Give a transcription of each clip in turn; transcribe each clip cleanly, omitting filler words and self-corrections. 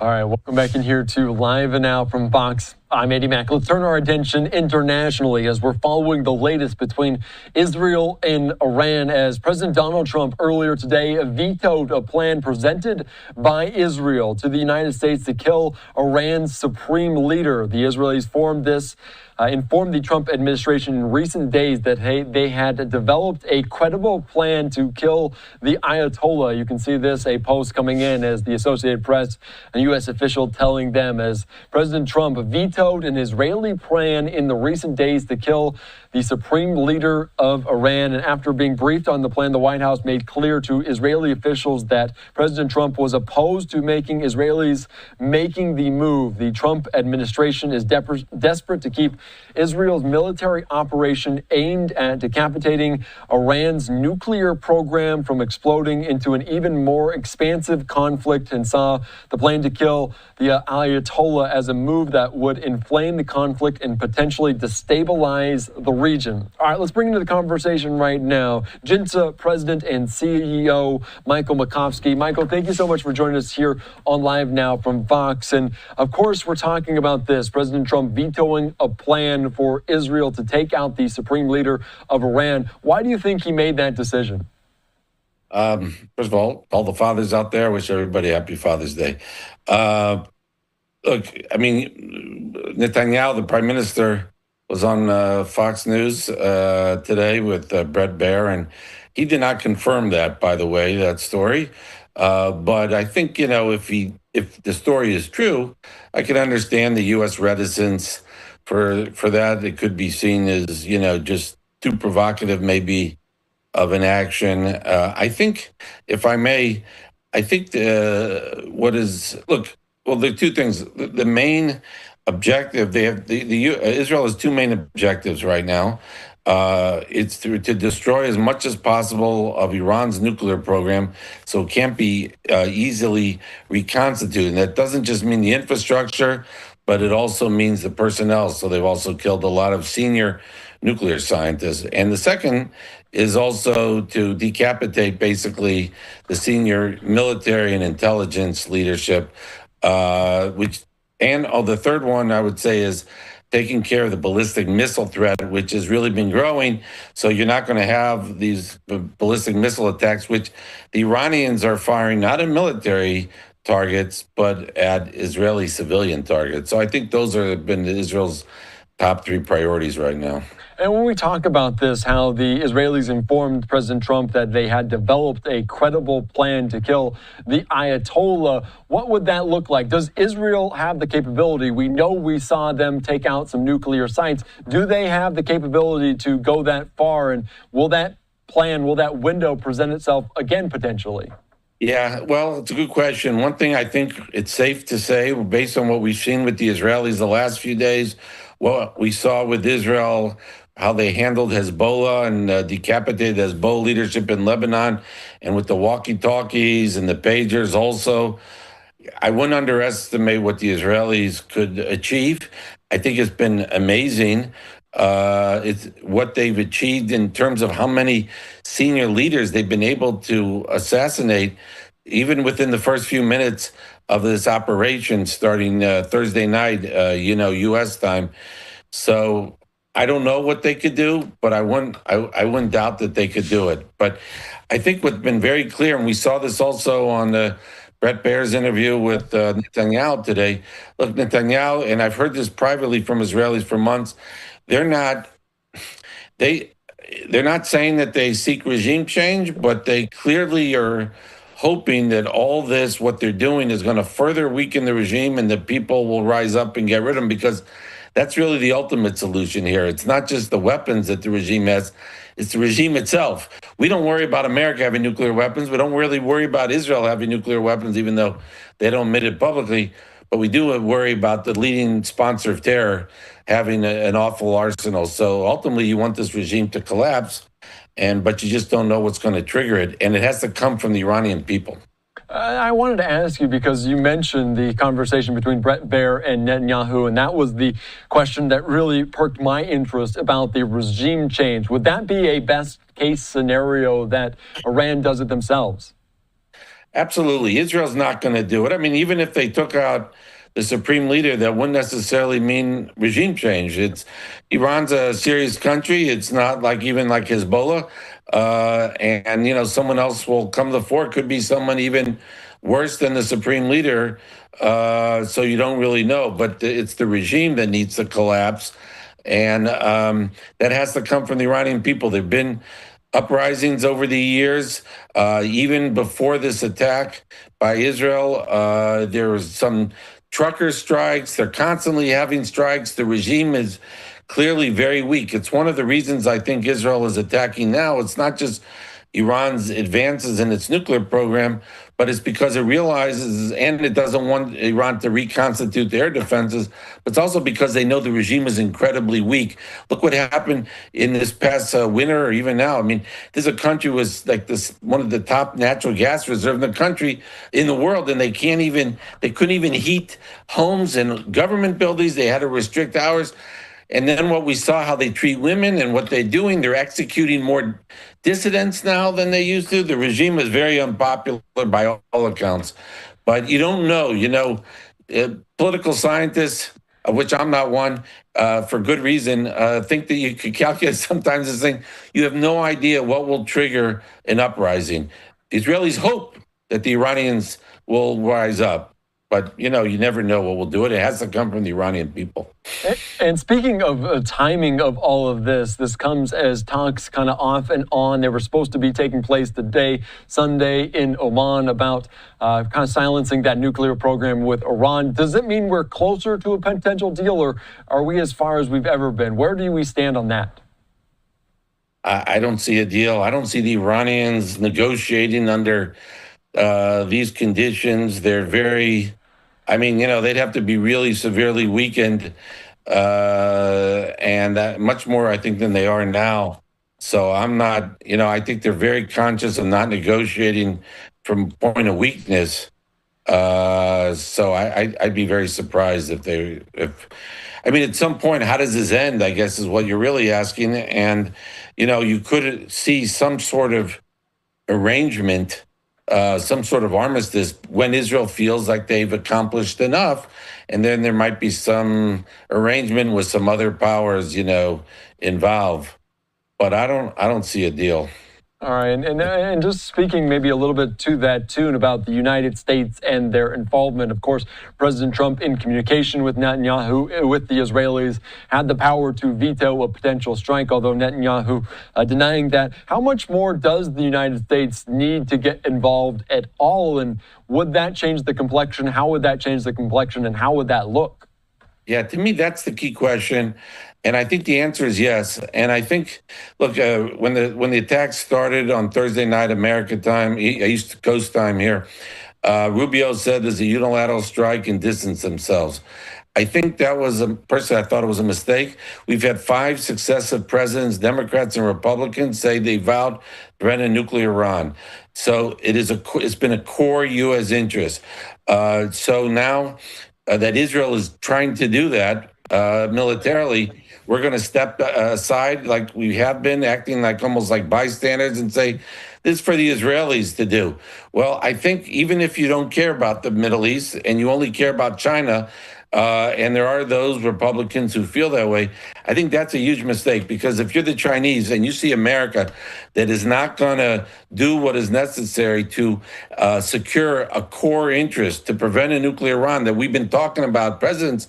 All right, welcome back in here to Live and Now from Fox. I'm Eddie Mack. Let's turn our attention internationally as we're following the latest between Israel and Iran, as President Donald Trump earlier today vetoed a plan presented by Israel to the United States to kill Iran's supreme leader. The Israelis informed the Trump administration in recent days that they had developed a credible plan to kill the Ayatollah. You can see this, a post coming in as the Associated Press, a U.S. official telling them as President Trump vetoed an Israeli plan in the recent days to kill the supreme leader of Iran. And after being briefed on the plan, the White House made clear to Israeli officials that President Trump was opposed to making Israelis making the move. The Trump administration is desperate to keep Israel's military operation aimed at decapitating Iran's nuclear program from exploding into an even more expansive conflict, and saw the plan to kill the Ayatollah as a move that would inflame the conflict and potentially destabilize the region. All right, let's bring into the conversation right now JINSA President and CEO Michael Makovsky. Michael, thank you so much for joining us here on Live Now from Fox. And of course, we're talking about this, President Trump vetoing a plan for Israel to take out the supreme leader of Iran. Why do you think he made that decision? First of all the fathers out there, I wish everybody happy Father's Day. Look, I mean, Netanyahu, the prime minister, was on Fox News today with Bret Baier, and he did not confirm that, by the way, that story. But I think, you know, if the story is true, I can understand the U.S. reticence for that. It could be seen as, you know, just too provocative, maybe, of an action. I think, if I may, I think there are two things. The main objective, they have Israel has two main objectives right now. It's to destroy as much as possible of Iran's nuclear program, so it can't be easily reconstituted. And that doesn't just mean the infrastructure, but it also means the personnel. So they've also killed a lot of senior nuclear scientists. And the second is also to decapitate basically the senior military and intelligence leadership, the third one I would say is taking care of the ballistic missile threat, which has really been growing. So you're not going to have these ballistic missile attacks, which the Iranians are firing not at military targets, but at Israeli civilian targets. So I think those have been Israel's top three priorities right now. And when we talk about this, how the Israelis informed President Trump that they had developed a credible plan to kill the Ayatollah, what would that look like? Does Israel have the capability? We know we saw them take out some nuclear sites. Do they have the capability to go that far? And will that window present itself again potentially? Yeah, well, it's a good question. One thing I think it's safe to say, based on what we've seen with the Israelis the last few days, what we saw with Israel, how they handled Hezbollah and decapitated Hezbollah leadership in Lebanon, and with the walkie-talkies and the pagers also, I wouldn't underestimate what the Israelis could achieve. I think it's been amazing. It's what they've achieved in terms of how many senior leaders they've been able to assassinate, even within the first few minutes of this operation starting Thursday night, U.S. time. So I don't know what they could do, but I wouldn't doubt that they could do it. But I think what's been very clear, and we saw this also on Bret Baier's interview with Netanyahu today. Look, Netanyahu, and I've heard this privately from Israelis for months, they're not saying that they seek regime change, but they clearly are hoping that all this, what they're doing, is going to further weaken the regime and that people will rise up and get rid of them, because that's really the ultimate solution here. It's not just the weapons that the regime has, it's the regime itself. We don't worry about America having nuclear weapons. We don't really worry about Israel having nuclear weapons, even though they don't admit it publicly. But we do worry about the leading sponsor of terror having an awful arsenal. So ultimately, you want this regime to collapse, but you just don't know what's going to trigger it. And it has to come from the Iranian people. I wanted to ask you, because you mentioned the conversation between Bret Baier and Netanyahu, and that was the question that really perked my interest about the regime change. Would that be a best case scenario that Iran does it themselves? Absolutely. Israel's not going to do it. I mean, even if they took out the supreme leader, that wouldn't necessarily mean regime change. It's Iran's a serious country. It's not like even like Hezbollah. And, someone else will come to the fore. It could be someone even worse than the supreme leader. So you don't really know. But it's the regime that needs to collapse. And that has to come from the Iranian people. There have been uprisings over the years. Even before this attack by Israel, there was some trucker strikes. They're constantly having strikes. The regime is clearly very weak. It's one of the reasons I think Israel is attacking now. It's not just Iran's advances in its nuclear program, but it's because it realizes and it doesn't want Iran to reconstitute their defenses, but it's also because they know the regime is incredibly weak. Look what happened in this past winter or even now. I mean, this is a country was like this one of the top natural gas reserves in the country in the world, and they couldn't even heat homes and government buildings. They had to restrict hours. And then what we saw, how they treat women and what they're doing, they're executing more dissidents now than they used to. The regime is very unpopular by all accounts. But you don't know, political scientists, of which I'm not one, for good reason, think that you could calculate sometimes this thing. You have no idea what will trigger an uprising. The Israelis hope that the Iranians will rise up. But, you never know what will do it. It has to come from the Iranian people. And speaking of timing of all of this comes as talks kind of off and on. They were supposed to be taking place today, Sunday, in Oman about kind of silencing that nuclear program with Iran. Does it mean we're closer to a potential deal, or are we as far as we've ever been? Where do we stand on that? I don't see a deal. I don't see the Iranians negotiating under these conditions. They're very... they'd have to be really severely weakened and that much more, I think, than they are now. So I'm not, I think they're very conscious of not negotiating from point of weakness. So I'd be very surprised at some point, how does this end, I guess, is what you're really asking. And, you could see some sort of arrangement, some sort of armistice when Israel feels like they've accomplished enough, and then there might be some arrangement with some other powers, involved. But I don't see a deal. All right, and just speaking maybe a little bit to that tune about the United States and their involvement. Of course, President Trump, in communication with Netanyahu, with the Israelis, had the power to veto a potential strike, although Netanyahu denying that. How much more does the United States need to get involved at all, and would that change the complexion? How would that change the complexion, and how would that look? Yeah, to me, that's the key question. And I think the answer is yes. And I think, look, when the attack started on Thursday night, America time, East Coast time here, Rubio said there's a unilateral strike and distance themselves. I think that was, personally, I thought it was a mistake. We've had 5 successive presidents, Democrats and Republicans, say they vowed to prevent a nuclear Iran. So it's been a core U.S. interest. So now that Israel is trying to do that militarily, we're going to step aside like we have been, acting like almost like bystanders and say, this is for the Israelis to do. Well, I think even if you don't care about the Middle East and you only care about China, and there are those Republicans who feel that way, I think that's a huge mistake, because if you're the Chinese and you see America that is not going to do what is necessary to secure a core interest to prevent a nuclear Iran that we've been talking about, presidents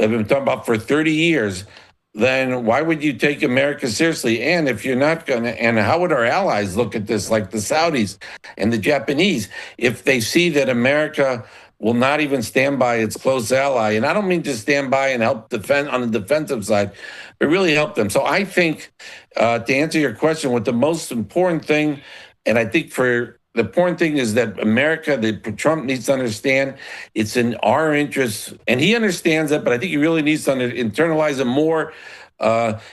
have been talking about for 30 years, then why would you take America seriously? And if you're not going to, and how would our allies look at this, like the Saudis and the Japanese, if they see that America will not even stand by its close ally? And I don't mean to stand by and help defend on the defensive side, but really help them. So I think, to answer your question, what the most important thing, and I think for the important thing is that America, that Trump needs to understand, it's in our interest, and he understands that, but I think he really needs to internalize it more.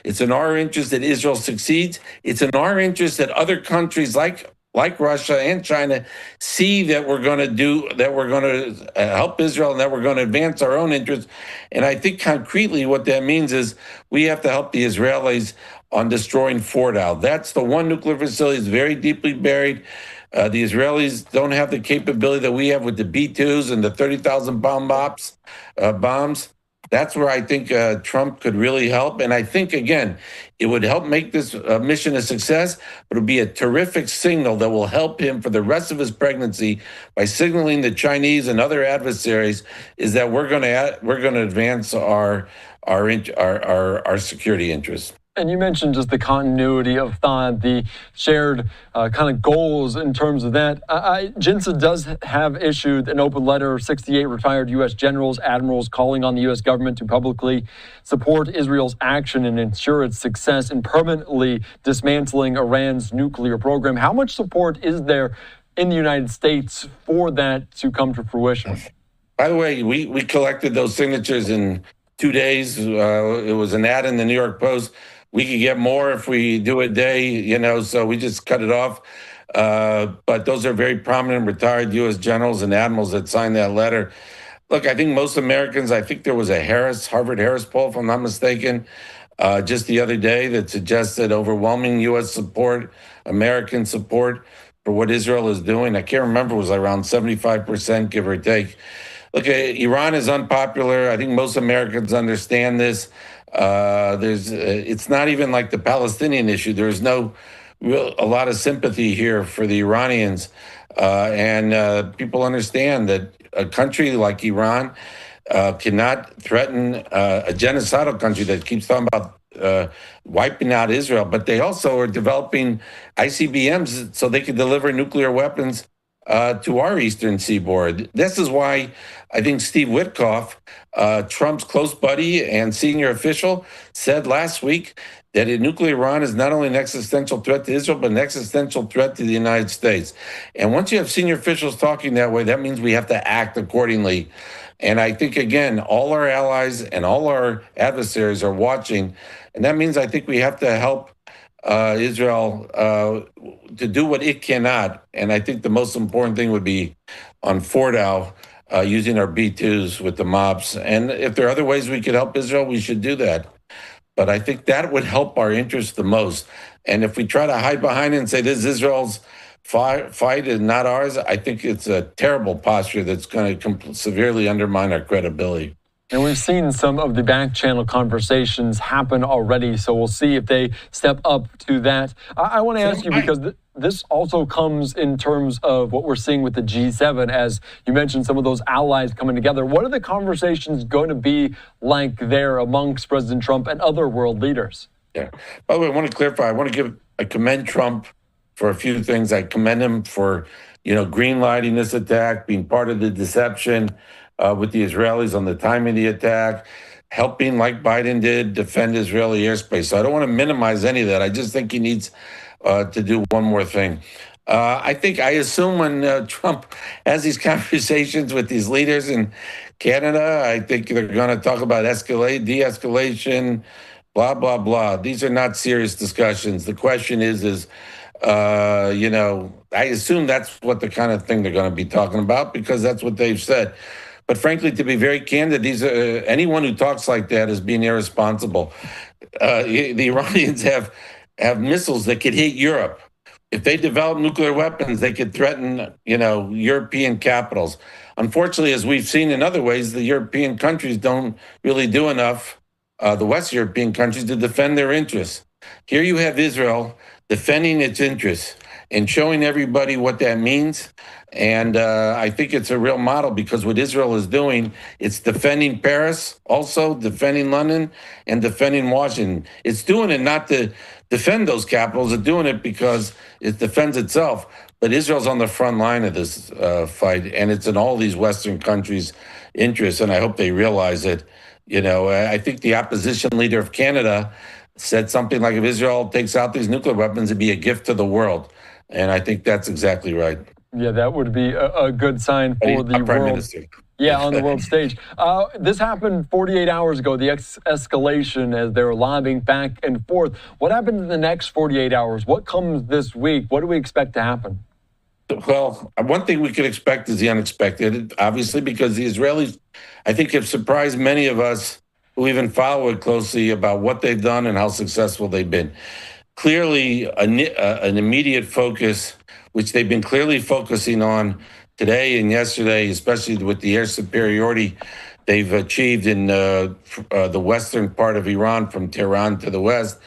It's in our interest that Israel succeeds. It's in our interest that other countries like Russia and China see that we're going to help Israel, and that we're going to advance our own interests. And I think concretely what that means is we have to help the Israelis on destroying Fordow. That's the one nuclear facility that's very deeply buried. The Israelis don't have the capability that we have with the B-2s and the 30,000 pound bombs. That's where I think Trump could really help. And I think, again, it would help make this mission a success, but it would be a terrific signal that will help him for the rest of his pregnancy by signaling the Chinese and other adversaries is that we're going to advance our security interests. And you mentioned just the continuity of thought, the shared kind of goals in terms of that. JINSA does have issued an open letter, 68 retired U.S. generals, admirals calling on the U.S. government to publicly support Israel's action and ensure its success in permanently dismantling Iran's nuclear program. How much support is there in the United States for that to come to fruition? By the way, we collected those signatures in 2 days. It was an ad in the New York Post. We could get more if we do a day, so we just cut it off. But those are very prominent retired U.S. generals and admirals that signed that letter. Look, I think most Americans, I think there was a Harvard Harris poll, if I'm not mistaken, just the other day that suggested overwhelming U.S. support, American support for what Israel is doing. I can't remember, it was around 75%, give or take. Look, Iran is unpopular. I think most Americans understand this. It's not even like the Palestinian issue. There's a lot of sympathy here for the Iranians, and people understand that a country like Iran cannot threaten a genocidal country that keeps talking about wiping out Israel, but they also are developing ICBMs so they can deliver nuclear weapons to our eastern seaboard. This is why I think Steve Witkoff, Trump's close buddy and senior official, said last week that nuclear Iran is not only an existential threat to Israel, but an existential threat to the United States. And once you have senior officials talking that way, that means we have to act accordingly. And I think, again, all our allies and all our adversaries are watching. And that means I think we have to help Israel to do what it cannot. And I think the most important thing would be on Fordow, using our B-2s with the mobs. And if there are other ways we could help Israel, we should do that. But I think that would help our interests the most. And if we try to hide behind it and say this is Israel's fight and not ours, I think it's a terrible posture that's going to severely undermine our credibility. And we've seen some of the back channel conversations happen already, so we'll see if they step up to that. I want to ask you, because this also comes in terms of what we're seeing with the G7, as you mentioned, some of those allies coming together. What are the conversations going to be like there amongst President Trump and other world leaders? Yeah. By the way, I want to clarify. I commend Trump for a few things. I commend him for, green lighting this attack, being part of the deception with the Israelis on the time of the attack, helping, like Biden did, defend Israeli airspace. So I don't want to minimize any of that. I just think he needs to do one more thing. I assume when Trump has these conversations with these leaders in Canada, I think they're going to talk about escalate, de-escalation, blah, blah, blah. These are not serious discussions. The question is, I assume that's what the kind of thing they're going to be talking about, because that's what they've said. But frankly, to be very candid, anyone who talks like that is being irresponsible. The Iranians have missiles that could hit Europe. If they develop nuclear weapons, they could threaten, European capitals. Unfortunately, as we've seen in other ways, the European countries don't really do enough, the West European countries, to defend their interests. Here you have Israel defending its interests and showing everybody what that means. And I think it's a real model, because what Israel is doing, it's defending Paris, also defending London, and defending Washington. It's doing it not to defend those capitals. It's doing it because it defends itself. But Israel's on the front line of this fight, and it's in all these Western countries' interests, and I hope they realize it. I think the opposition leader of Canada said something like, if Israel takes out these nuclear weapons, it'd be a gift to the world. And I think that's exactly right. Yeah, that would be a good sign for the Prime world. Minister. Yeah, on the world stage. This happened 48 hours ago, the escalation as they were lobbying back and forth. What happened in the next 48 hours? What comes this week? What do we expect to happen? Well, one thing we could expect is the unexpected, obviously, because the Israelis, I think, have surprised many of us who even follow it closely about what they've done and how successful they've been. clearly an immediate focus, which they've been clearly focusing on today and yesterday, especially with the air superiority they've achieved in the western part of Iran from Tehran to the west,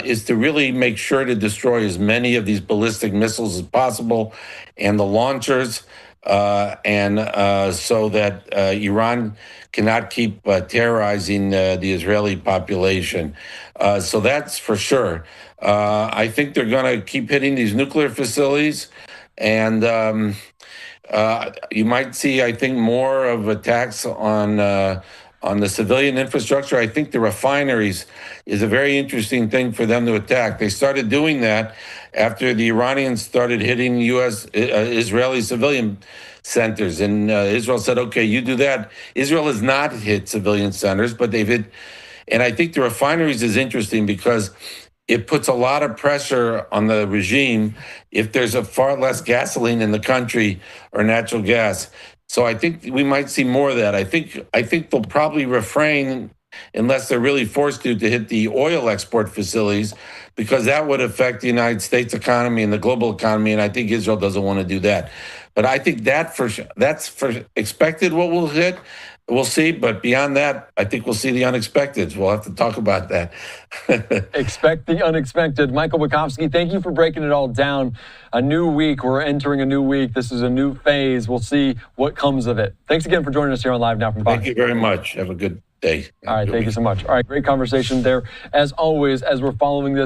is to really make sure to destroy as many of these ballistic missiles as possible and the launchers, so that Iran cannot keep terrorizing the Israeli population. So that's for sure. I think they're going to keep hitting these nuclear facilities, and you might see, I think, more of attacks on the civilian infrastructure. I think the refineries is a very interesting thing for them to attack. They started doing that after the Iranians started hitting Israeli civilian centers, and Israel said, "Okay, you do that." Israel has not hit civilian centers, but they've hit. And I think the refineries is interesting because it puts a lot of pressure on the regime if there's a far less gasoline in the country or natural gas. So I think we might see more of that. I think they'll probably refrain unless they're really forced to hit the oil export facilities, because that would affect the United States economy and the global economy. And I think Israel doesn't want to do that. But I think that's for expected what we'll hit. We'll see, but beyond that, I think we'll see the unexpected. We'll have to talk about that. Expect the unexpected. Michael Makovsky, thank you for breaking it all down. A new week. We're entering a new week. This is a new phase. We'll see what comes of it. Thanks again for joining us here on Live Now from Fox. Thank you very much. Have a good day. All right, thank you so much. All right, great conversation there. As always, as we're following this.